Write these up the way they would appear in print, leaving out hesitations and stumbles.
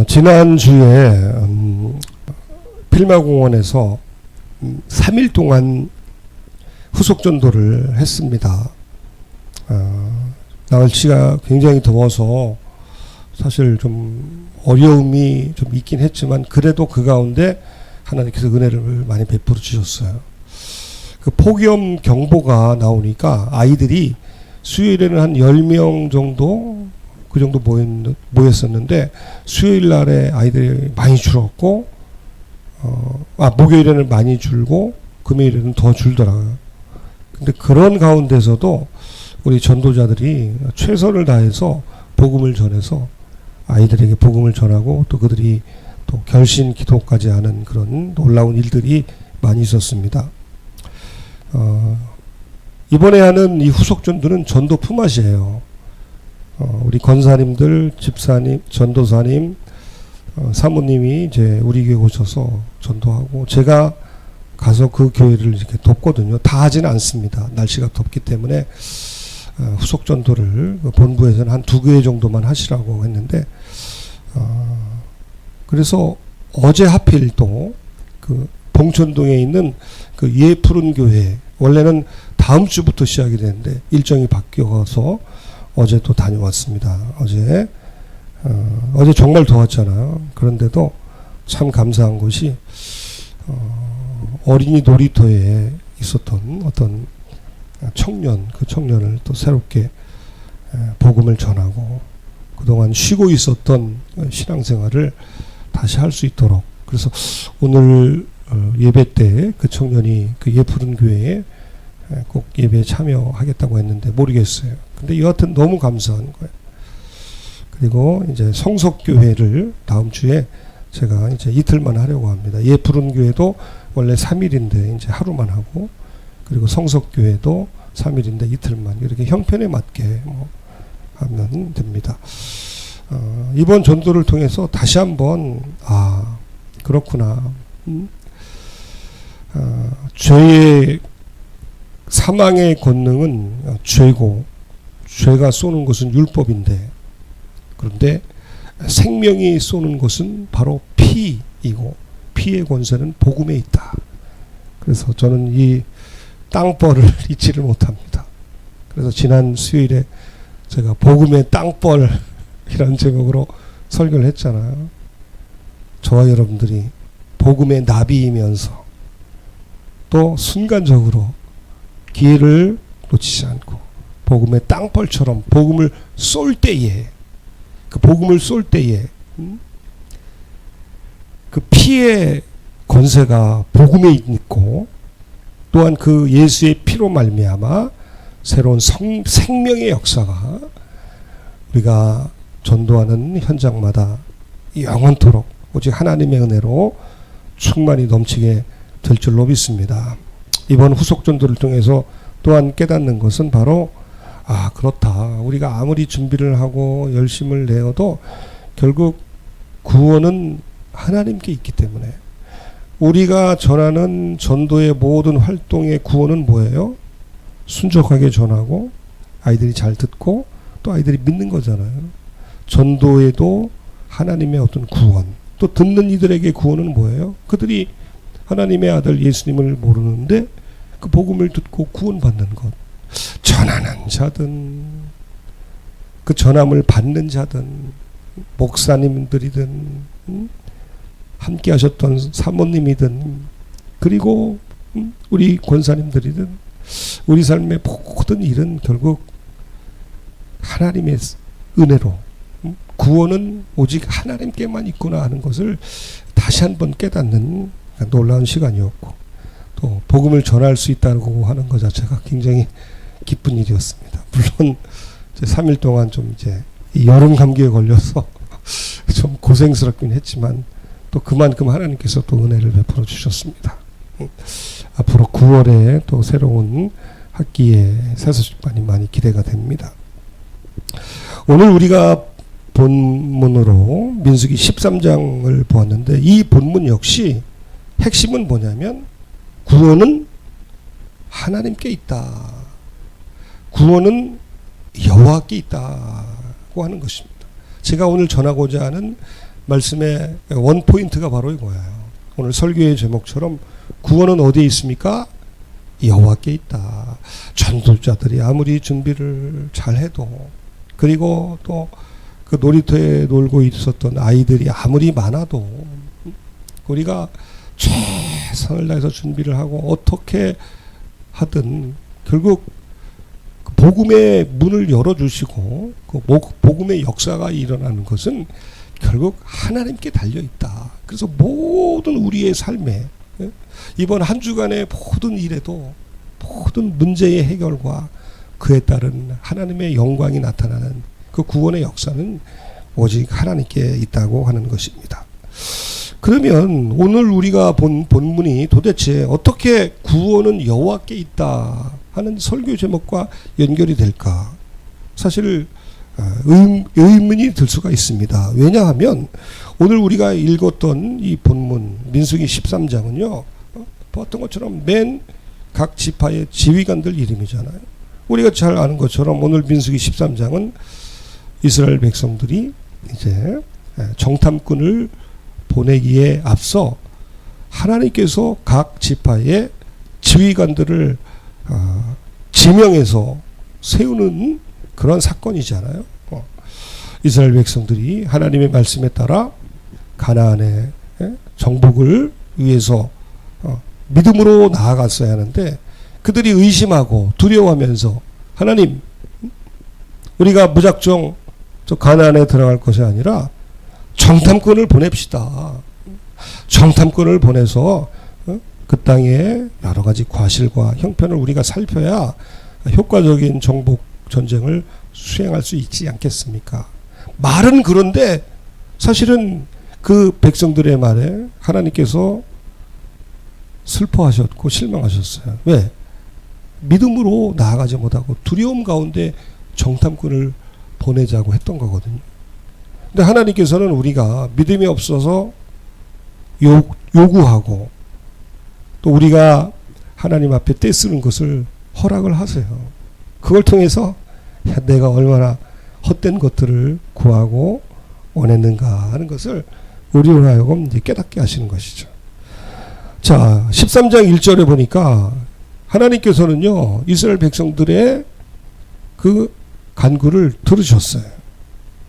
지난주에 필마공원에서 3일 동안 후속전도를 했습니다. 날씨가 굉장히 더워서 사실 좀 어려움이 좀 있긴 했지만 그래도 그 가운데 하나님께서 은혜를 많이 베풀어 주셨어요. 그 폭염 경보가 나오니까 아이들이 수요일에는 한 10명 정도 그 정도 모였었는데 수요일 날에 아이들이 많이 줄었고 목요일에는 많이 줄고 금요일에는 더 줄더라고요. 근데 그런 가운데서도 우리 전도자들이 최선을 다해서 복음을 전해서 아이들에게 복음을 전하고 또 그들이 또 결신 기도까지 하는 그런 놀라운 일들이 많이 있었습니다. 이번에 하는 이 후속전도는 전도 품앗이에요. 우리 권사님들, 집사님, 전도사님, 사모님이 이제 우리 교회 오셔서 전도하고 제가 가서 그 교회를 이렇게 돕거든요. 다 하지는 않습니다. 날씨가 덥기 때문에 후속 전도를 본부에서는 한 2교회 정도만 하시라고 했는데 그래서 어제 하필 또 그 봉천동에 있는 그 예푸른 교회 원래는 다음 주부터 시작이 되는데 일정이 바뀌어서 어제 또 다녀왔습니다. 어제 정말 더웠잖아요. 그런데도 참 감사한 것이 어린이 놀이터에 있었던 어떤 청년, 그 청년을 또 새롭게 복음을 전하고 그동안 쉬고 있었던 신앙생활을 다시 할 수 있도록 그래서 오늘 예배 때 그 청년이 그 예푸른 교회에 꼭 예배에 참여하겠다고 했는데 모르겠어요. 근데 여하튼 너무 감사한 거예요. 그리고 이제 성석교회를 다음 주에 제가 이제 이틀만 하려고 합니다. 예푸른 교회도 원래 3일인데 이제 하루만 하고 그리고 성석교회도 3일인데 이틀만 이렇게 형편에 맞게 하면 됩니다. 이번 전도를 통해서 다시 한번 그렇구나. 죄의 사망의 권능은 죄고 죄가 쏘는 것은 율법인데 그런데 생명이 쏘는 것은 바로 피이고 피의 권세는 복음에 있다. 그래서 저는 이 땅벌을 잊지를 못합니다. 그래서 지난 수요일에 제가 복음의 땅벌이라는 제목으로 설교를 했잖아요. 저와 여러분들이 복음의 나비이면서 또 순간적으로 기회를 놓치지 않고 복음의 땅벌처럼 복음을 쏠 때에 그 복음을 쏠 때에 그 피의 권세가 복음에 있고 또한 그 예수의 피로 말미암아 새로운 생명의 역사가 우리가 전도하는 현장마다 영원토록 오직 하나님의 은혜로 충만히 넘치게 될 줄로 믿습니다. 이번 후속 전도를 통해서 또한 깨닫는 것은 바로 그렇다. 우리가 아무리 준비를 하고 열심을 내어도 결국 구원은 하나님께 있기 때문에 우리가 전하는 전도의 모든 활동의 구원은 뭐예요? 순종하게 전하고 아이들이 잘 듣고 또 아이들이 믿는 거잖아요. 전도에도 하나님의 어떤 구원 또 듣는 이들에게 구원은 뭐예요? 그들이 하나님의 아들 예수님을 모르는데 그 복음을 듣고 구원받는 것. 전하는 자든 그 전함을 받는 자든 목사님들이든 함께 하셨던 사모님이든 그리고 우리 권사님들이든 우리 삶의 모든 일은 결국 하나님의 은혜로 구원은 오직 하나님께만 있구나 하는 것을 다시 한번 깨닫는 놀라운 시간이었고 또 복음을 전할 수 있다고 하는 것 자체가 굉장히 기쁜 일이었습니다. 물론 이제 3일 동안 좀 이제 여름 감기에 걸려서 좀 고생스럽긴 했지만 또 그만큼 하나님께서 또 은혜를 베풀어 주셨습니다. 앞으로 9월에 또 새로운 학기에 새소식반이 많이 기대가 됩니다. 오늘 우리가 본문으로 민수기 13장을 보았는데 이 본문 역시 핵심은 뭐냐면 구원은 하나님께 있다. 구원은 여호와께 있다고 하는 것입니다. 제가 오늘 전하고자 하는 말씀의 원포인트가 바로 이거예요. 오늘 설교의 제목처럼 구원은 어디에 있습니까? 여호와께 있다. 전도자들이 아무리 준비를 잘해도, 그리고 또 그 놀이터에 놀고 있었던 아이들이 아무리 많아도, 우리가 최선을 다해서 준비를 하고 어떻게 하든 결국 복음의 문을 열어주시고 그 복음의 역사가 일어나는 것은 결국 하나님께 달려있다. 그래서 모든 우리의 삶에, 이번 한 주간의 모든 일에도 모든 문제의 해결과 그에 따른 하나님의 영광이 나타나는 그 구원의 역사는 오직 하나님께 있다고 하는 것입니다. 그러면 오늘 우리가 본 본문이 도대체 어떻게 구원은 여호와께 있다 하는 설교 제목과 연결이 될까? 사실 의문이 들 수가 있습니다. 왜냐하면 오늘 우리가 읽었던 이 본문 민수기 13장은요, 보았던 것처럼 맨 각 지파의 지휘관들 이름이잖아요. 우리가 잘 아는 것처럼 오늘 민수기 13장은 이스라엘 백성들이 이제 정탐꾼을 보내기에 앞서 하나님께서 각 지파의 지휘관들을 지명해서 세우는 그런 사건이잖아요. 이스라엘 백성들이 하나님의 말씀에 따라 가나안의 정복을 위해서 믿음으로 나아갔어야 하는데, 그들이 의심하고 두려워하면서 하나님, 우리가 무작정 저 가나안에 들어갈 것이 아니라 정탐꾼을 보냅시다. 정탐꾼을 보내서 그 땅의 여러 가지 과실과 형편을 우리가 살펴야 효과적인 정복 전쟁을 수행할 수 있지 않겠습니까? 말은 그런데 사실은 그 백성들의 말에 하나님께서 슬퍼하셨고 실망하셨어요. 왜? 믿음으로 나아가지 못하고 두려움 가운데 정탐꾼을 보내자고 했던 거거든요. 근데 하나님께서는 우리가 믿음이 없어서 요구하고 또 우리가 하나님 앞에 떼쓰는 것을 허락을 하세요. 그걸 통해서 내가 얼마나 헛된 것들을 구하고 원했는가 하는 것을 우리로 하여금 이제 깨닫게 하시는 것이죠. 자, 13장 1절에 보니까 하나님께서는요, 이스라엘 백성들의 그 간구를 들으셨어요.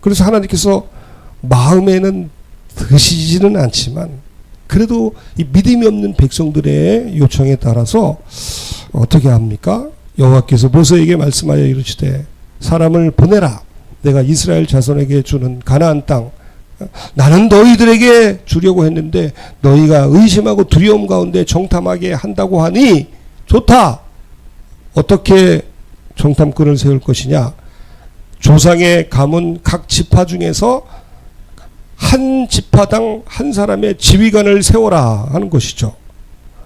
그래서 하나님께서 마음에는 드시지는 않지만 그래도 이 믿음이 없는 백성들의 요청에 따라서 어떻게 합니까? 여호와께서 모세에게 말씀하여 이르시되 사람을 보내라. 내가 이스라엘 자손에게 주는 가나안 땅, 나는 너희들에게 주려고 했는데 너희가 의심하고 두려움 가운데 정탐하게 한다고 하니 좋다. 어떻게 정탐꾼을 세울 것이냐? 조상의 가문 각 지파 중에서 한 지파당 한 사람의 지휘관을 세워라 하는 것이죠.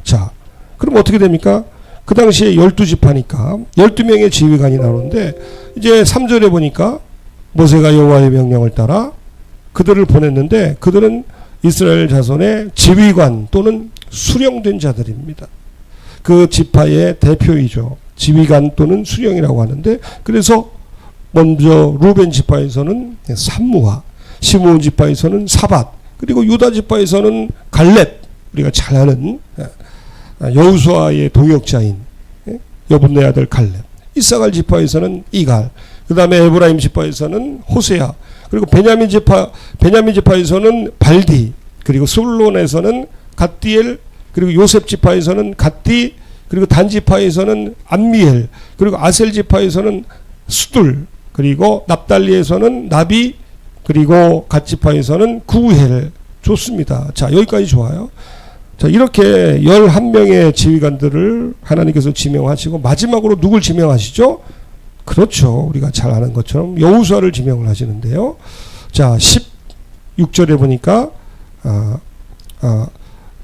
자, 그럼 어떻게 됩니까? 그 당시에 12지파니까 12명의 지휘관이 나오는데, 이제 3절에 보니까 모세가 여호와의 명령을 따라 그들을 보냈는데 그들은 이스라엘 자손의 지휘관 또는 수령된 자들입니다. 그 지파의 대표이죠. 지휘관 또는 수령이라고 하는데, 그래서 먼저 루벤 지파에서는 삼무하, 시므온 지파에서는 사밧, 그리고 유다 지파에서는 갈렙, 우리가 잘 아는 여호수아의 동역자인 여분네 아들 갈렙, 이사갈 지파에서는 이갈, 그 다음에 에브라임 지파에서는 호세아, 그리고 베냐민 지파에서는 발디, 그리고 스불론에서는 갓디엘, 그리고 요셉 지파에서는 갓디, 그리고 단 지파에서는 암미엘, 그리고 아셀 지파에서는 수둘, 그리고 납달리에서는 나비, 그리고 갓 지파에서는 구헬. 좋습니다. 자, 여기까지 좋아요. 자, 이렇게 11명의 지휘관들을 하나님께서 지명하시고 마지막으로 누굴 지명하시죠? 그렇죠. 우리가 잘 아는 것처럼 여호수아를 지명을 하시는데요. 자, 16절에 보니까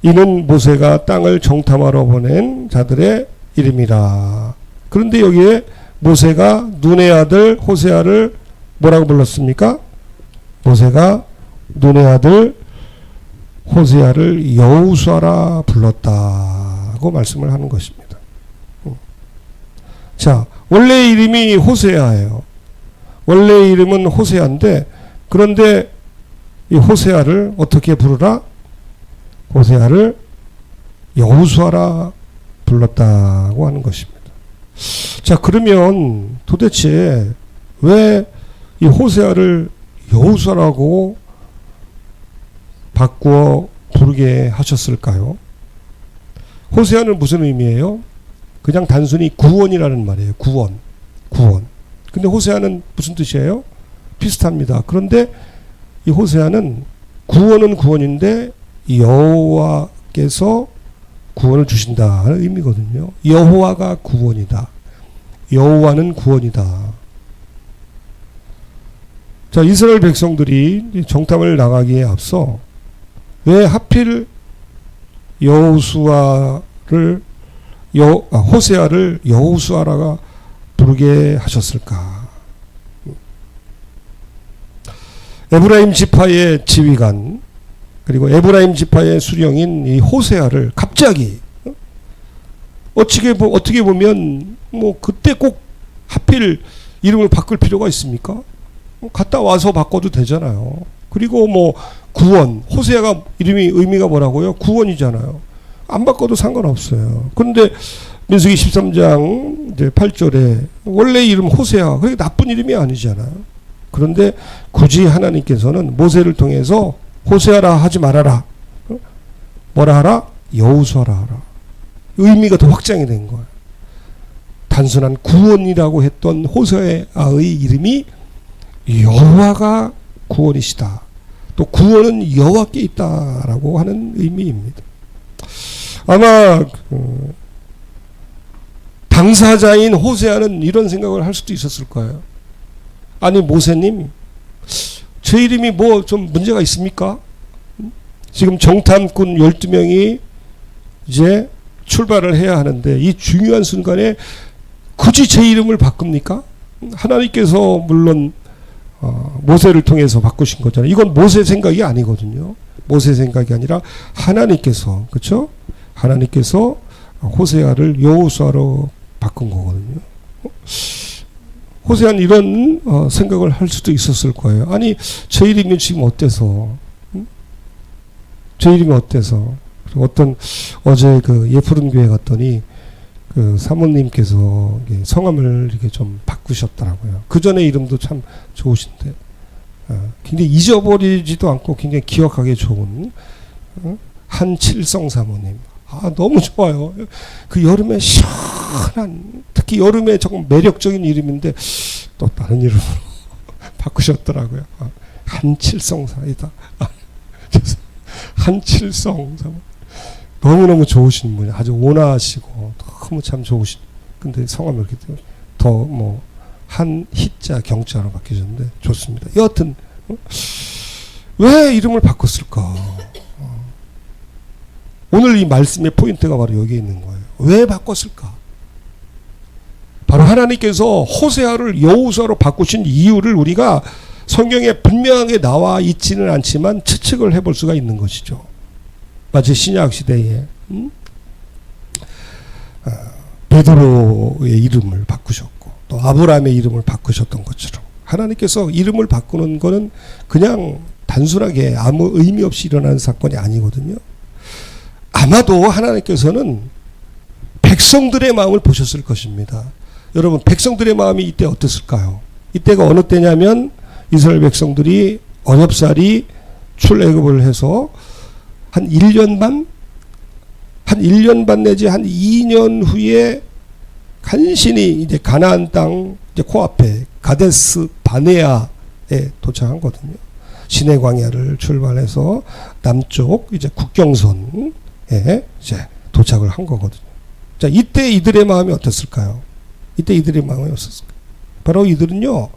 이는 모세가 땅을 정탐하러 보낸 자들의 이름이라. 그런데 여기에 모세가 눈의 아들 호세아를 뭐라고 불렀습니까? 모세가 눈의 아들 호세아를 여호수아라 불렀다고 말씀을 하는 것입니다. 자, 원래 이름이 호세아예요. 원래 이름은 호세아인데, 그런데 이 호세아를 어떻게 부르라? 호세아를 여호수아라 불렀다고 하는 것입니다. 자, 그러면 도대체 왜 이 호세아를 여호수아라고 바꾸어 부르게 하셨을까요? 호세아는 무슨 의미예요? 그냥 단순히 구원이라는 말이에요. 구원. 근데 호세아는 무슨 뜻이에요? 비슷합니다. 그런데 이 호세아는 구원은 구원인데 여호와께서 구원을 주신다 하는 의미거든요. 여호와가 구원이다. 여호와는 구원이다. 자, 이스라엘 백성들이 정탐을 나가기에 앞서 왜 하필 호세아를 여호수아라가 부르게 하셨을까? 에브라임 지파의 지휘관, 그리고 에브라임 지파의 수령인 이 호세아를 갑자기 어떻게 보면 그때 꼭 하필 이름을 바꿀 필요가 있습니까? 갔다 와서 바꿔도 되잖아요. 그리고 구원, 호세아가 의미가 뭐라고요? 구원이잖아요. 안 바꿔도 상관없어요. 그런데 민수기 13장 이제 8절에 원래 이름 호세아, 그게 나쁜 이름이 아니잖아요. 그런데 굳이 하나님께서는 모세를 통해서 호세아라 하지 말아라. 뭐라 하라? 여호수아라 하라. 의미가 더 확장이 된 거예요. 단순한 구원이라고 했던 호세아의 이름이 여호와가 구원이시다. 또 구원은 여호와께 있다라고 하는 의미입니다. 아마 당사자인 호세아는 이런 생각을 할 수도 있었을 거예요. 아니, 모세님, 제 이름이 좀 문제가 있습니까? 지금 정탐꾼 12명이 이제 출발을 해야 하는데 이 중요한 순간에 굳이 제 이름을 바꿉니까? 하나님께서 물론 모세를 통해서 바꾸신 거잖아요. 이건 모세 생각이 아니거든요. 모세 생각이 아니라 하나님께서, 그렇죠? 하나님께서 호세아를 여호수아로 바꾼 거거든요. 호세아는 이런 생각을 할 수도 있었을 거예요. 아니, 제 이름이 지금 어때서? 제 이름이 어때서? 어제 예푸른 교회 갔더니 사모님께서 성함을 이렇게 좀 바꾸셨더라고요. 그 전에 이름도 참 좋으신데, 굉장히 잊어버리지도 않고 굉장히 기억하기 좋은 한칠성 사모님. 너무 좋아요. 그 여름에 시원한, 특히 여름에 조금 매력적인 이름인데 또 다른 이름으로 바꾸셨더라고요. 한칠성 사이다. 한칠성 사모님. 너무너무 좋으신 분이, 아주 온화하시고 너무 참 좋으신. 근데 성함을 이렇게 한희자 경자로 바뀌셨는데 좋습니다. 여하튼 왜 이름을 바꿨을까? 오늘 이 말씀의 포인트가 바로 여기에 있는 거예요. 왜 바꿨을까? 바로 하나님께서 호세아를 여호수아로 바꾸신 이유를 우리가 성경에 분명하게 나와 있지는 않지만 추측을 해볼 수가 있는 것이죠. 마치 신약 시대에 베드로의 이름을 바꾸셨고 또 아브라함의 이름을 바꾸셨던 것처럼 하나님께서 이름을 바꾸는 거는 그냥 단순하게 아무 의미 없이 일어나는 사건이 아니거든요. 아마도 하나님께서는 백성들의 마음을 보셨을 것입니다. 여러분, 백성들의 마음이 이때 어땠을까요? 이때가 어느 때냐면 이스라엘 백성들이 어렵사리 출애굽을 해서 한 1년 반 내지 한 2년 후에 간신히 이제 가나안 땅 이제 코앞에 가데스 바네아에 도착한 거든요. 시내 광야를 출발해서 남쪽 이제 국경선에 이제 도착을 한 거거든요. 자, 이때 이들의 마음이 어땠을까요? 이때 이들의 마음이 어땠을까요? 바로 이들은요,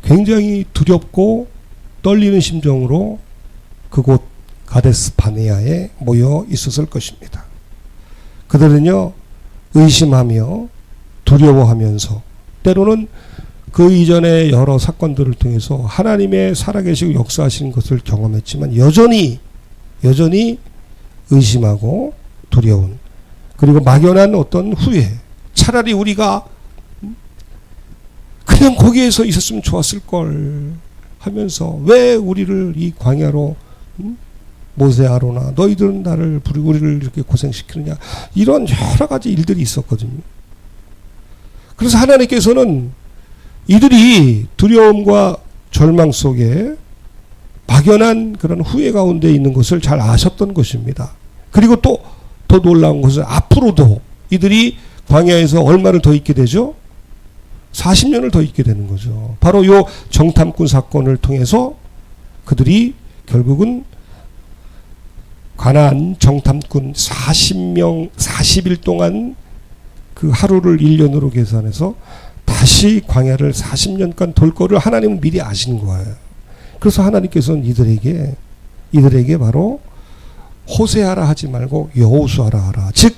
굉장히 두렵고 떨리는 심정으로 그곳 가데스 바네아에 모여 있었을 것입니다. 그들은요, 의심하며 두려워하면서 때로는 그 이전의 여러 사건들을 통해서 하나님의 살아계시고 역사하시는 것을 경험했지만 여전히 의심하고 두려운, 그리고 막연한 어떤 후회, 차라리 우리가 그냥 거기에서 있었으면 좋았을 걸 하면서 왜 우리를 이 광야로 모세 아로나 너희들은 나를 부르고 우리를 이렇게 고생시키느냐, 이런 여러 가지 일들이 있었거든요. 그래서 하나님께서는 이들이 두려움과 절망 속에 막연한 그런 후회 가운데 있는 것을 잘 아셨던 것입니다. 그리고 또 더 놀라운 것은 앞으로도 이들이 광야에서 얼마를 더 있게 되죠? 40년을 더 있게 되는 거죠. 바로 요 정탐꾼 사건을 통해서 그들이 결국은 가나안 정탐꾼 40일 동안 그 하루를 1년으로 계산해서 다시 광야를 40년간 돌 거를 하나님은 미리 아신 거예요. 그래서 하나님께서는 이들에게 바로 호세하라 하지 말고 여호수아라 하라. 즉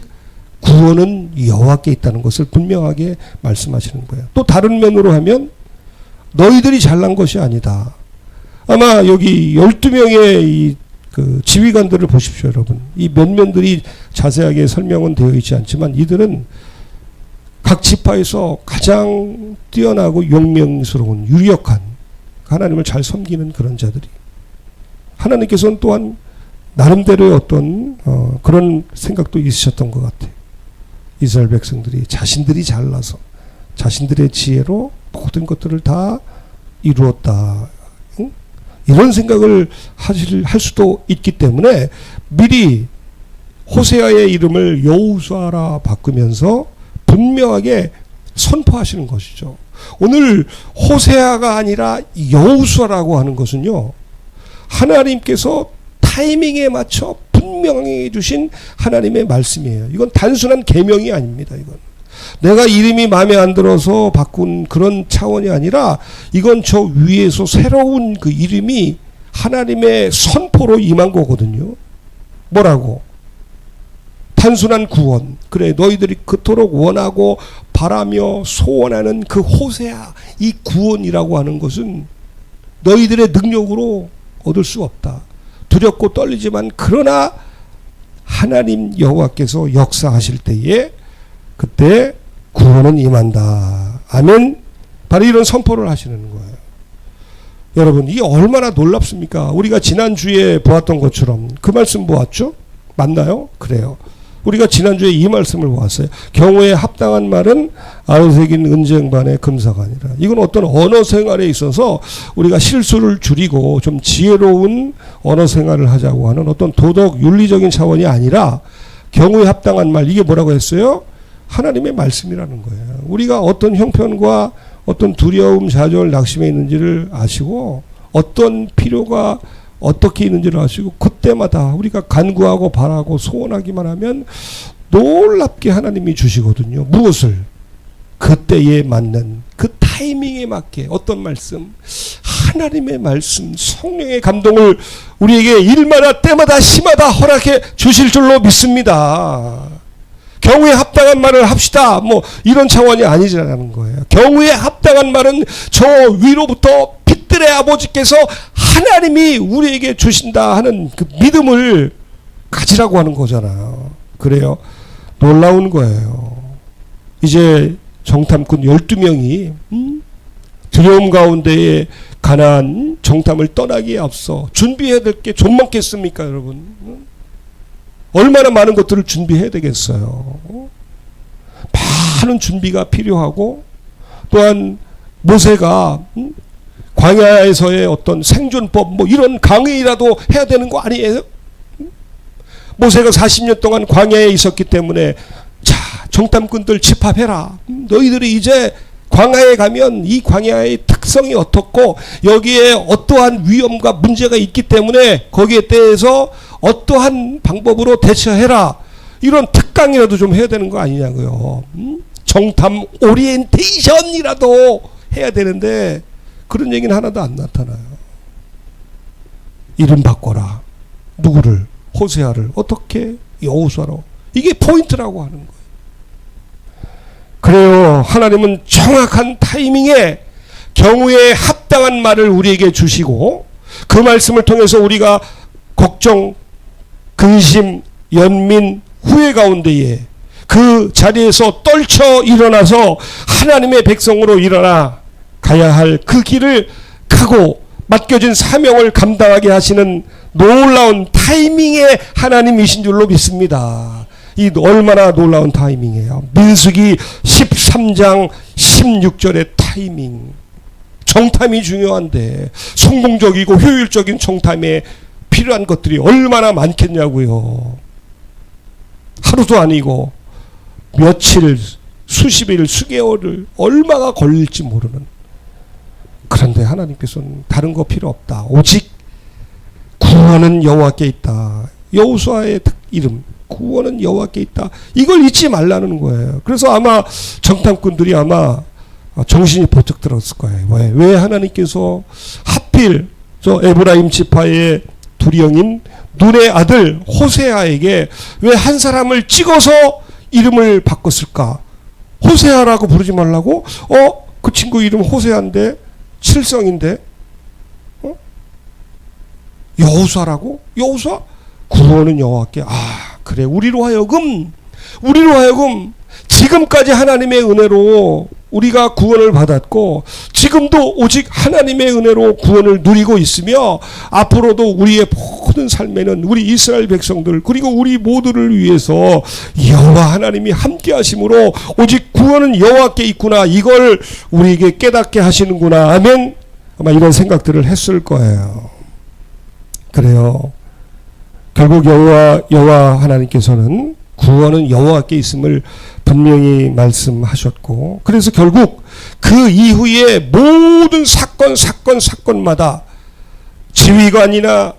구원은 여호와께 있다는 것을 분명하게 말씀하시는 거예요. 또 다른 면으로 하면 너희들이 잘난 것이 아니다. 아마 여기 12명의 이 그 지휘관들을 보십시오, 여러분. 이 면면들이 자세하게 설명은 되어 있지 않지만 이들은 각 지파에서 가장 뛰어나고 용맹스러운 유력한 하나님을 잘 섬기는 그런 자들이, 하나님께서는 또한 나름대로의 어떤 그런 생각도 있으셨던 것 같아요. 이스라엘 백성들이 자신들이 잘나서 자신들의 지혜로 모든 것들을 다 이루었다, 응? 이런 생각을 할 수도 있기 때문에 미리 호세아의 이름을 여호수아라 바꾸면서 분명하게 선포하시는 것이죠. 오늘 호세아가 아니라 여호수아라고 하는 것은요, 하나님께서 타이밍에 맞춰 분명히 주신 하나님의 말씀이에요. 이건 단순한 계명이 아닙니다. 이건 내가 이름이 마음에 안 들어서 바꾼 그런 차원이 아니라 이건 저 위에서 새로운 그 이름이 하나님의 선포로 임한 거거든요. 뭐라고? 단순한 구원. 그래, 너희들이 그토록 원하고 바라며 소원하는 그 호세아, 이 구원이라고 하는 것은 너희들의 능력으로 얻을 수 없다. 두렵고 떨리지만 그러나 하나님 여호와께서 역사하실 때에 그때 구원은 임한다. 아멘. 바로 이런 선포를 하시는 거예요. 여러분, 이게 얼마나 놀랍습니까? 우리가 지난주에 보았던 것처럼 그 말씀 보았죠? 맞나요? 그래요. 우리가 지난주에 이 말씀을 보았어요. 경우에 합당한 말은 아로새긴 은쟁반의 금사관이라. 이건 어떤 언어 생활에 있어서 우리가 실수를 줄이고 좀 지혜로운 언어 생활을 하자고 하는 어떤 도덕 윤리적인 차원이 아니라 경우에 합당한 말, 이게 뭐라고 했어요? 하나님의 말씀이라는 거예요. 우리가 어떤 형편과 어떤 두려움, 좌절, 낙심에 있는지를 아시고 어떤 필요가 어떻게 있는지를 아시고 그때마다 우리가 간구하고 바라고 소원하기만 하면 놀랍게 하나님이 주시거든요. 무엇을? 그때에 맞는 그 타이밍에 맞게 어떤 말씀? 하나님의 말씀, 성령의 감동을 우리에게 일마다 때마다 시마다 허락해 주실 줄로 믿습니다. 경우에 합당한 말을 합시다. 뭐 이런 차원이 아니라는 거예요. 경우에 합당한 말은 저 위로부터 빛들의 아버지께서 하나님이 우리에게 주신다 하는 그 믿음을 가지라고 하는 거잖아요. 그래요. 놀라운 거예요. 이제 정탐꾼 12명이 두려움 가운데에 가나안 정탐을 떠나기에 앞서 준비해야 될 게 좀 많겠습니까, 여러분? 얼마나 많은 것들을 준비해야 되겠어요. 많은 준비가 필요하고 또한 모세가 광야에서의 어떤 생존법 뭐 이런 강의라도 해야 되는 거 아니에요? 모세가 40년 동안 광야에 있었기 때문에 자, 정탐꾼들 집합해라. 너희들이 이제 광야에 가면 이 광야의 특성이 어떻고 여기에 어떠한 위험과 문제가 있기 때문에 거기에 대해서 어떠한 방법으로 대처해라. 이런 특강이라도 좀 해야 되는 거 아니냐고요. 정탐 오리엔테이션이라도 해야 되는데 그런 얘기는 하나도 안 나타나요. 이름 바꿔라. 누구를? 호세아를. 어떻게? 여호수아로. 이게 포인트라고 하는 거예요. 그래요. 하나님은 정확한 타이밍에 경우에 합당한 말을 우리에게 주시고 그 말씀을 통해서 우리가 걱정, 근심, 연민, 후회 가운데에 그 자리에서 떨쳐 일어나서 하나님의 백성으로 일어나 가야 할 그 길을 가고 맡겨진 사명을 감당하게 하시는 놀라운 타이밍의 하나님이신 줄로 믿습니다. 이 얼마나 놀라운 타이밍이에요. 민수기 13장 16절의 타이밍. 정탐이 중요한데 성공적이고 효율적인 정탐에 필요한 것들이 얼마나 많겠냐고요. 하루도 아니고 며칠, 수십일, 수개월을 얼마가 걸릴지 모르는. 그런데 하나님께서는 다른 거 필요 없다. 오직 구원은 여호와께 있다. 여호수아의 이름, 구원은 여호와께 있다. 이걸 잊지 말라는 거예요. 그래서 아마 정탐꾼들이 아마 정신이 번쩍 들었을 거예요. 왜 하나님께서 하필 저 에브라임 지파의 둘이 형인 눈의 아들 호세아에게 왜 한 사람을 찍어서 이름을 바꿨을까? 호세아라고 부르지 말라고? 그 친구 이름 호세아인데 칠성인데 여호수아라고? 여호수아? 구원은 여호와께. 그래. 우리로 하여금 지금까지 하나님의 은혜로 우리가 구원을 받았고 지금도 오직 하나님의 은혜로 구원을 누리고 있으며 앞으로도 우리의 모든 삶에는 우리 이스라엘 백성들 그리고 우리 모두를 위해서 여호와 하나님이 함께 하심으로 오직 구원은 여호와께 있구나. 이걸 우리에게 깨닫게 하시는구나. 아멘. 아마 이런 생각들을 했을 거예요. 그래요. 결국 여호와 하나님께서는 구원은 여호와께 있음을 분명히 말씀하셨고, 그래서 결국 그 이후에 모든 사건마다 지휘관이나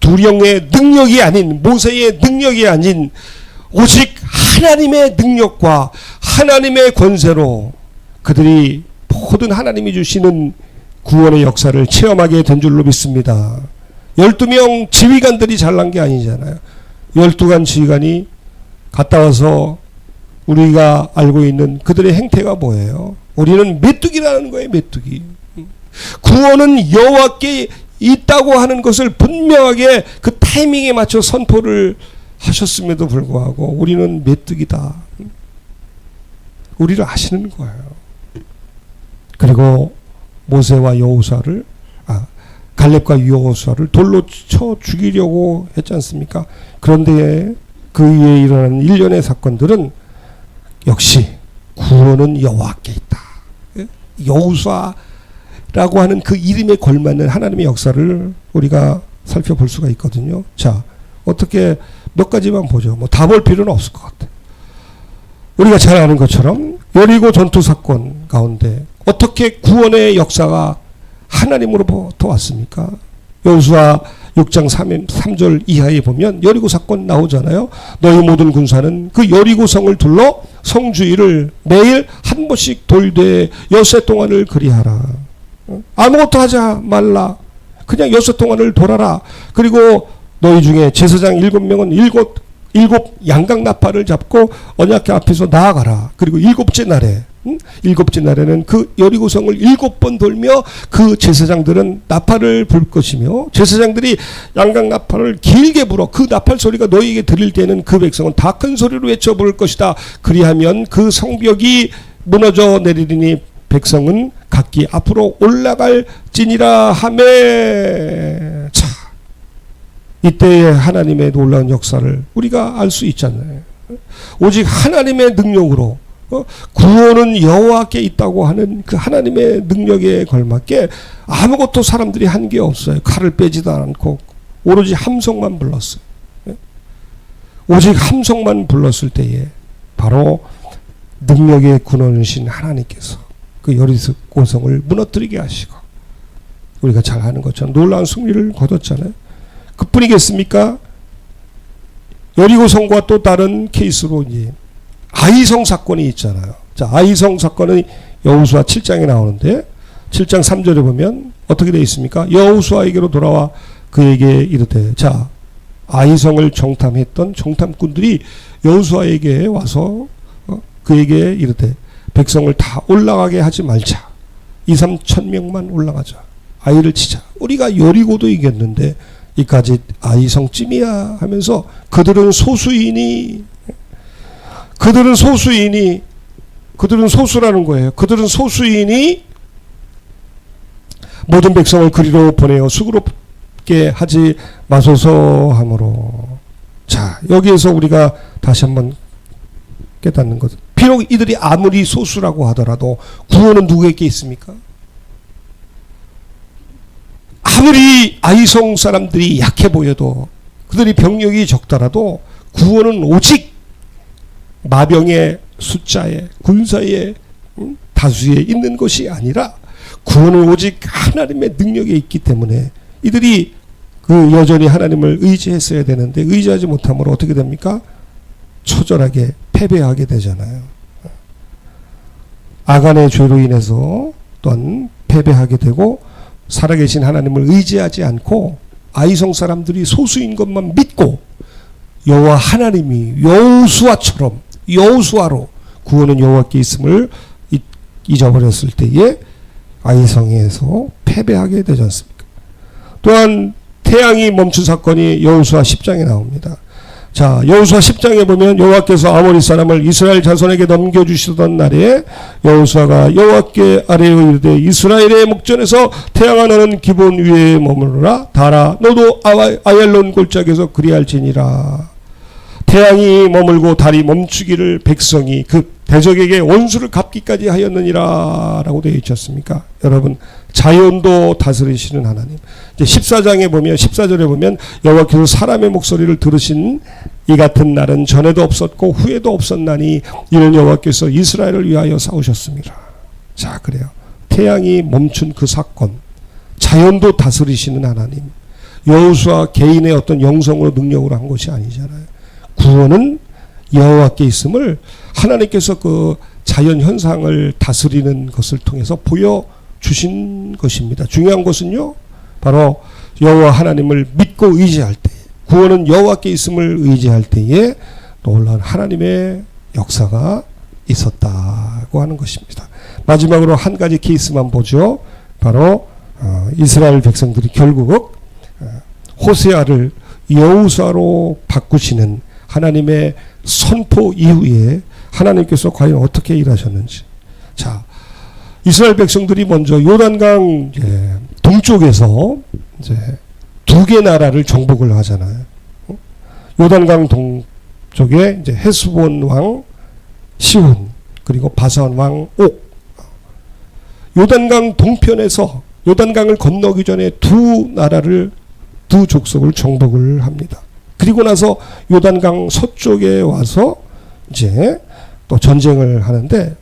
두령의 능력이 아닌, 모세의 능력이 아닌 오직 하나님의 능력과 하나님의 권세로 그들이 모든 하나님이 주시는 구원의 역사를 체험하게 된 줄로 믿습니다. 12명 지휘관들이 잘난 게 아니잖아요. 12간 지휘관이 갔다 와서 우리가 알고 있는 그들의 행태가 뭐예요? 우리는 메뚜기라는 거예요. 메뚜기. 구원은 여호와께 있다고 하는 것을 분명하게 그 타이밍에 맞춰 선포를 하셨음에도 불구하고 우리는 메뚜기다. 우리를 아시는 거예요. 그리고 모세와 여호수아를 갈렙과 여호수아를 돌로 쳐 죽이려고 했지 않습니까? 그런데 그 위에 일어난 일련의 사건들은 역시 구원은 여호와께 있다. 여호수아라고 하는 그 이름에 걸맞는 하나님의 역사를 우리가 살펴볼 수가 있거든요. 자, 어떻게 몇 가지만 보죠. 다 볼 필요는 없을 것 같아요. 우리가 잘 아는 것처럼 여리고 전투 사건 가운데 어떻게 구원의 역사가 하나님으로부터 왔습니까? 여호수아 6장 3절 이하에 보면 여리고 사건 나오잖아요. 너희 모든 군사는 그 여리고 성을 둘러 성 주위를 매일 한 번씩 돌되 엿새 동안을 그리하라. 아무것도 하지 말라. 그냥 엿새 동안을 돌아라. 그리고 너희 중에 제사장 7명은 일곱 양각 나팔을 잡고 언약궤 앞에서 나아가라. 그리고 일곱째 날에는 그 여리고성을 7번 돌며 그 제사장들은 나팔을 불 것이며 제사장들이 양각 나팔을 길게 불어 그 나팔 소리가 너희에게 들릴 때는 그 백성은 다 큰 소리로 외쳐 부를 것이다. 그리하면 그 성벽이 무너져 내리리니 백성은 각기 앞으로 올라갈지니라 하매. 자, 이때의 하나님의 놀라운 역사를 우리가 알 수 있잖아요. 오직 하나님의 능력으로 구원은 여호와께 있다고 하는 그 하나님의 능력에 걸맞게 아무것도 사람들이 한 게 없어요. 칼을 빼지도 않고 오로지 함성만 불렀어요. 오직 함성만 불렀을 때에 바로 능력의 근원이신 하나님께서 그 여리고성을 무너뜨리게 하시고 우리가 잘 아는 것처럼 놀라운 승리를 거뒀잖아요. 그뿐이겠습니까? 여리고성과 또 다른 케이스로 이제 아이성 사건이 있잖아요. 자, 아이성 사건은 여호수아 7장에 나오는데 7장 3절에 보면 어떻게 되어 있습니까? 여호수아에게로 돌아와 그에게 이르되, 자, 아이성을 정탐했던 정탐꾼들이 여호수아에게 와서 그에게 이르되 백성을 다 올라가게 하지 말자. 2-3천 명만 올라가자. 아이를 치자. 우리가 여리고도 이겼는데 이까지 아이성쯤이야 하면서 그들은 소수라는 거예요. 그들은 소수이니 모든 백성을 그리로 보내어 수고롭게 하지 마소서 하므로. 자, 여기에서 우리가 다시 한번 깨닫는 것. 비록 이들이 아무리 소수라고 하더라도 구원은 누구에게 있습니까? 아무리 아이성 사람들이 약해 보여도, 그들이 병력이 적더라도 구원은 오직 마병의 숫자에, 군사의 다수에 있는 것이 아니라 구원은 오직 하나님의 능력에 있기 때문에 이들이 그 여전히 하나님을 의지했어야 되는데 의지하지 못함으로 어떻게 됩니까? 처절하게 패배하게 되잖아요. 아간의 죄로 인해서 또한 패배하게 되고, 살아계신 하나님을 의지하지 않고 아이성 사람들이 소수인 것만 믿고 여호와 하나님이 여호수아처럼, 여호수아로 구원은 여호와께 있음을 잊어버렸을 때에 아이성에서 패배하게 되지 않습니까? 또한 태양이 멈춘 사건이 여호수아 10장에 나옵니다. 자, 여호수아 10장에 보면 여호와께서 아모리 사람을 이스라엘 자손에게 넘겨주시던 날에 여호수아가 여호와께 아뢰어 이르되 이스라엘의 목전에서 태양아 너는 기본 위에 머무르라. 달아 너도 아얄론 골짜기에서 그리할지니라. 태양이 머물고 달이 멈추기를 백성이 그 대적에게 원수를 갚기까지 하였느니라 라고 되어 있지 않습니까? 여러분, 자연도 다스리시는 하나님. 이제 14장에 보면, 14절에 보면 여호와께서 사람의 목소리를 들으신 이 같은 날은 전에도 없었고 후에도 없었나니 이는 여호와께서 이스라엘을 위하여 싸우셨습니다. 자, 그래요. 태양이 멈춘 그 사건, 자연도 다스리시는 하나님. 여호수아 개인의 어떤 영성으로 능력으로 한 것이 아니잖아요. 구원은 여호와께 있음을 하나님께서 그 자연 현상을 다스리는 것을 통해서 보여주신 것입니다. 중요한 것은요, 바로 여호와 하나님을 믿고 의지할 때, 구원은 여호와께 있음을 의지할 때에 놀라운 하나님의 역사가 있었다고 하는 것입니다. 마지막으로 한 가지 케이스만 보죠. 바로 이스라엘 백성들이 결국 호세아를 여호수아로 바꾸시는 하나님의 선포 이후에 하나님께서 과연 어떻게 일하셨는지. 자, 이스라엘 백성들이 먼저 요단강 동쪽에서 이제 두 개 나라를 정복을 하잖아요. 요단강 동쪽에 이제 헤스본 왕 시온, 그리고 바산 왕 옥. 요단강 동편에서 요단강을 건너기 전에 두 나라를, 두 족속을 정복을 합니다. 그리고 나서 요단강 서쪽에 와서 이제 또 전쟁을 하는데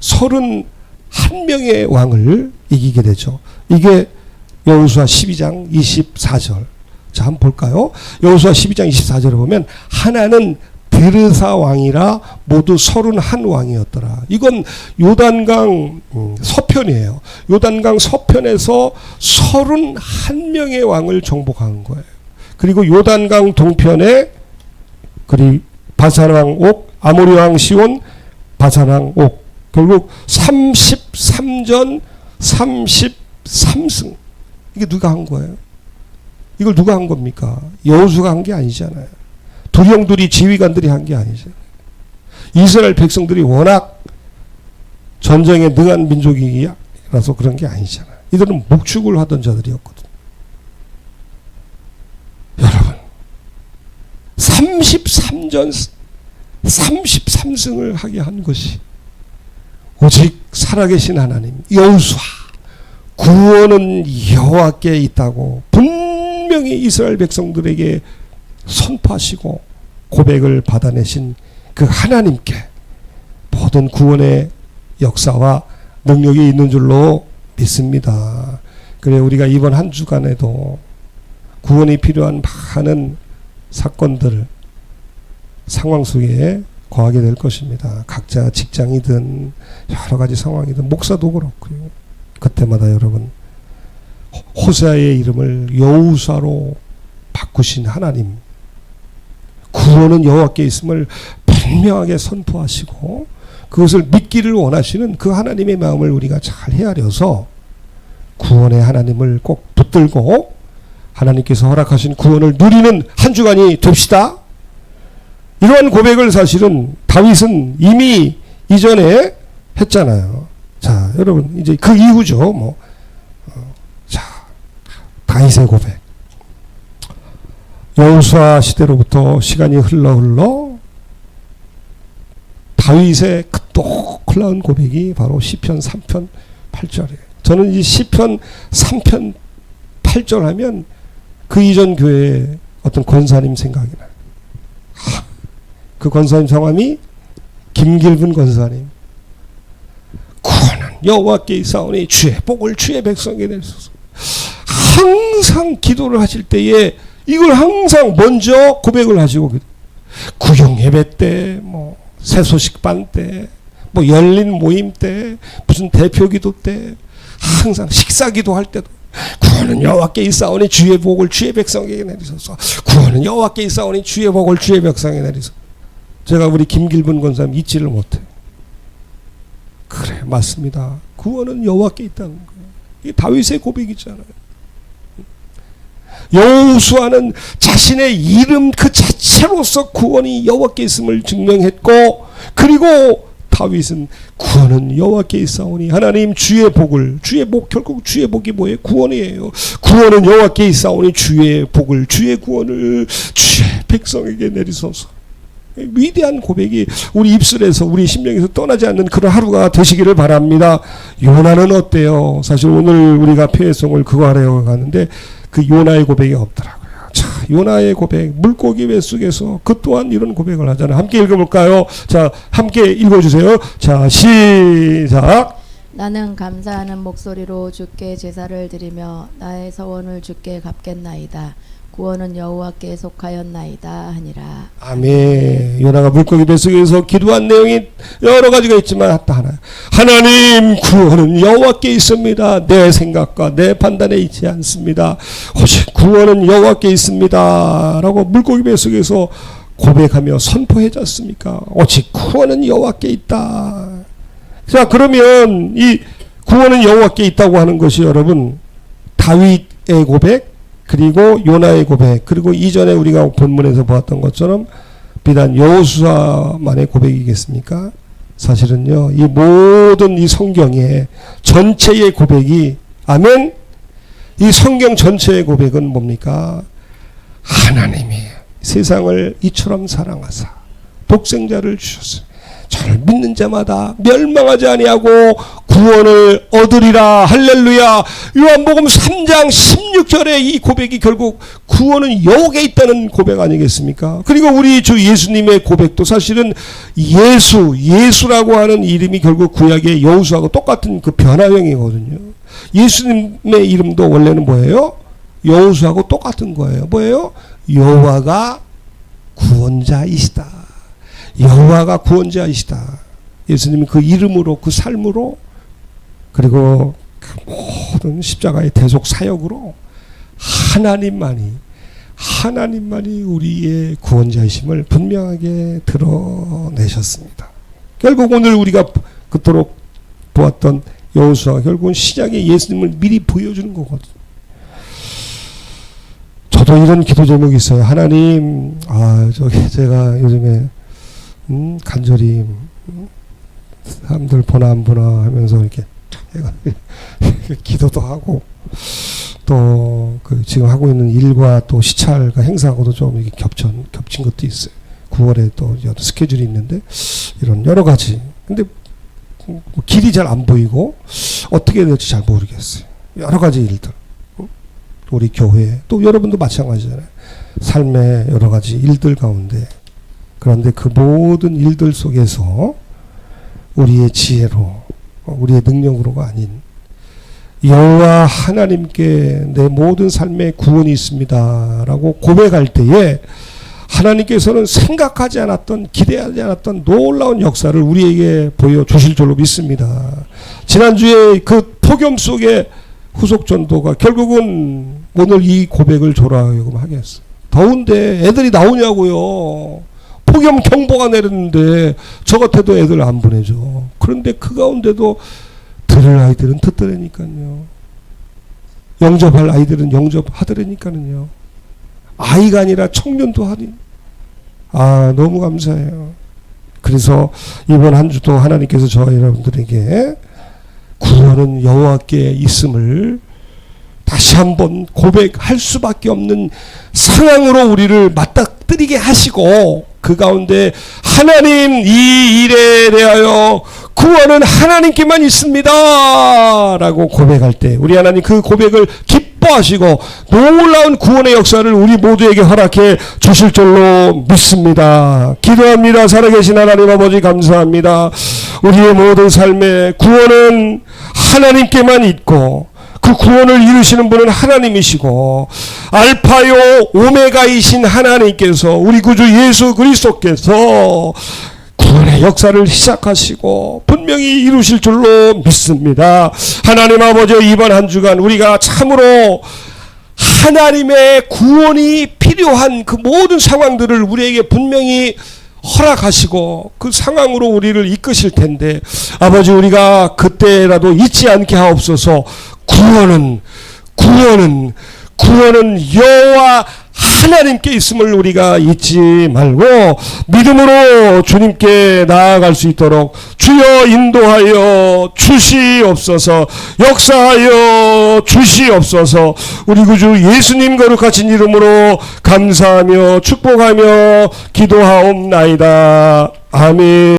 31명의 왕을 이기게 되죠. 이게 여호수아 12장 24절. 자, 한번 볼까요? 여호수아 12장 24절에 보면 하나는 드르사 왕이라 모두 31왕이었더라. 이건 요단강 서편이에요. 요단강 서편에서 31명의 왕을 정복한 거예요. 그리고 요단강 동편에 그리고 바산왕 옥, 아모리왕 시온, 바산왕 옥. 결국 33전 33승. 이게 누가 한 거예요? 이걸 누가 한 겁니까? 여호수아가 한 게 아니잖아요. 두령들이, 지휘관들이 한 게 아니잖아요. 이스라엘 백성들이 워낙 전쟁에 능한 민족이라서 그런 게 아니잖아요. 이들은 목축을 하던 자들이었거든요. 여러분, 33전 33승을 하게 한 것이 오직 살아계신 하나님, 여호수아, 구원은 여호와께 있다고 분명히 이스라엘 백성들에게 선포하시고 고백을 받아내신 그 하나님께 모든 구원의 역사와 능력이 있는 줄로 믿습니다. 그래, 우리가 이번 한 주간에도 구원이 필요한 많은 사건들, 상황 속에 거하게 될 것입니다. 각자 직장이든 여러 가지 상황이든, 목사도 그렇고요. 그때마다 여러분, 호세아의 이름을 여호수아로 바꾸신 하나님, 구원은 여호와께 있음을 분명하게 선포하시고 그것을 믿기를 원하시는 그 하나님의 마음을 우리가 잘 헤아려서 구원의 하나님을 꼭 붙들고 하나님께서 허락하신 구원을 누리는 한 주간이 됩시다. 이러한 고백을 사실은 다윗은 이미 이전에 했잖아요. 자, 여러분, 이제 그 이후죠. 다윗의 고백. 여호수아 시대로부터 시간이 흘러 다윗의 그 또 흘러온 고백이 바로 시편 3편 8절이에요. 저는 이 시편 3편 8절 하면 그 이전 교회의 어떤 권사님 생각이 나요. 그 권사님 성함이 김길분 권사님. 구원은 여호와께 있사오니 주의 복을 주의 백성에게 내리소서. 항상 기도를 하실 때에 이걸 항상 먼저 고백을 하시고, 구경 예배 때, 새소식반 때, 열린 모임 때, 무슨 대표 기도 때, 항상 식사 기도할 때도 구원은 여호와께 있사오니 주의 복을 주의 백성에게 내리소서. 구원은 여호와께 있사오니 주의 복을 주의 백성에게 내리소서. 제가 우리 김길분 권사님 잊지를 못해요. 그래, 맞습니다. 구원은 여호와께 있다는 거예요. 이게 다윗의 고백이잖아요. 여호수아는 자신의 이름 그 자체로서 구원이 여호와께 있음을 증명했고, 그리고 다윗은 구원은 여호와께 있사오니, 하나님 주의 복을, 주의 복, 결국 주의 복이 뭐예요? 구원이에요. 구원은 여호와께 있사오니 주의 복을, 주의 구원을 주의 백성에게 내리소서. 위대한 고백이 우리 입술에서, 우리 심령에서 떠나지 않는 그런 하루가 되시기를 바랍니다. 요나는 어때요? 사실 오늘 우리가 표해성을 그거 하려고 가는데 그 요나의 고백이 없더라고요. 자, 요나의 고백, 물고기 뱃속에서 그 또한 이런 고백을 하잖아요. 함께 읽어볼까요? 자, 함께 읽어주세요. 자, 시작. 나는 감사하는 목소리로 주께 제사를 드리며 나의 서원을 주께 갚겠나이다. 구원은 여호와께 속하였나이다 하니라. 아멘. 요나가 물고기 뱃속에서 기도한 내용이 여러 가지가 있지만 하나, 하나님 구원은 여호와께 있습니다. 내 생각과 내 판단에 있지 않습니다. 오직 구원은 여호와께 있습니다 라고 물고기 뱃속에서 고백하며 선포하지 않습니까? 오직 구원은 여호와께 있다. 자, 그러면 이 구원은 여호와께 있다고 하는 것이 여러분 다윗의 고백, 그리고 요나의 고백, 그리고 이전에 우리가 본문에서 보았던 것처럼 비단 여호수아만의 고백이겠습니까? 사실은요, 이 모든 이 성경의 전체의 고백이, 아멘, 이 성경 전체의 고백은 뭡니까? 하나님이 세상을 이처럼 사랑하사 독생자를 주셨어요. 저를 믿는 자마다 멸망하지 아니하고 구원을 얻으리라. 할렐루야. 요한복음 3장 16절에 이 고백이 결국 구원은 여호와께 있다는 고백 아니겠습니까? 그리고 우리 주 예수님의 고백도 사실은 예수라고 하는 이름이 결국 구약의 여호수아하고 똑같은 그 변화형이거든요. 예수님의 이름도 원래는 뭐예요? 여호수아하고 똑같은 거예요. 뭐예요? 여호와가 구원자이시다. 여호와가 구원자이시다. 예수님이 그 이름으로, 그 삶으로, 그리고 그 모든 십자가의 대속 사역으로 하나님만이 우리의 구원자이심을 분명하게 드러내셨습니다. 결국 오늘 우리가 그토록 보았던 여호수아가 결국은 시작에 예수님을 미리 보여주는 거거든요. 저도 이런 기도 제목이 있어요. 하나님, 제가 요즘에 간절히 사람들 보나 안 보나 하면서 이렇게 기도도 하고, 또 그 지금 하고 있는 일과 또 시찰과 행사하고도 좀 이게 겹친 것도 있어요. 9월에 또 스케줄이 있는데 이런 여러 가지. 근데 길이 잘 안 보이고 어떻게 될지 잘 모르겠어요. 여러 가지 일들. 우리 교회, 또 여러분도 마찬가지잖아요. 삶의 여러 가지 일들 가운데. 그런데 그 모든 일들 속에서 우리의 지혜로, 우리의 능력으로가 아닌 여호와 하나님께 내 모든 삶의 구원이 있습니다 라고 고백할 때에 하나님께서는 생각하지 않았던, 기대하지 않았던 놀라운 역사를 우리에게 보여주실 줄로 믿습니다. 지난주에 그 폭염 속에 후속 전도가 결국은 오늘 이 고백을 조라하게 하겠어요. 더운데 애들이 나오냐고요. 폭염 경보가 내렸는데 저 같아도 애들 안 보내죠. 그런데 그 가운데도 들을 아이들은 듣더라니까요. 영접할 아이들은 영접하더라니까요. 아이가 아니라 청년도 하니. 너무 감사해요. 그래서 이번 한 주도 하나님께서 저와 여러분들에게 구원은 여호와께 있음을 다시 한번 고백할 수밖에 없는 상황으로 우리를 맞닥뜨리게 하시고, 그 가운데 하나님, 이 일에 대하여 구원은 하나님께만 있습니다 라고 고백할 때 우리 하나님 그 고백을 기뻐하시고 놀라운 구원의 역사를 우리 모두에게 허락해 주실 줄로 믿습니다. 기도합니다. 살아계신 하나님 아버지, 감사합니다. 우리의 모든 삶에 구원은 하나님께만 있고, 그 구원을 이루시는 분은 하나님이시고, 알파요 오메가이신 하나님께서, 우리 구주 예수 그리스도께서 구원의 역사를 시작하시고 분명히 이루실 줄로 믿습니다. 하나님 아버지, 이번 한 주간 우리가 참으로 하나님의 구원이 필요한 그 모든 상황들을 우리에게 분명히 허락하시고 그 상황으로 우리를 이끄실 텐데, 아버지, 우리가 그때라도 잊지 않게 하옵소서. 구원은 여호와 하나님께 있음을 우리가 잊지 말고 믿음으로 주님께 나아갈 수 있도록 주여 인도하여 주시옵소서. 역사하여 주시옵소서. 우리 구주 예수님 거룩하신 이름으로 감사하며 축복하며 기도하옵나이다. 아멘.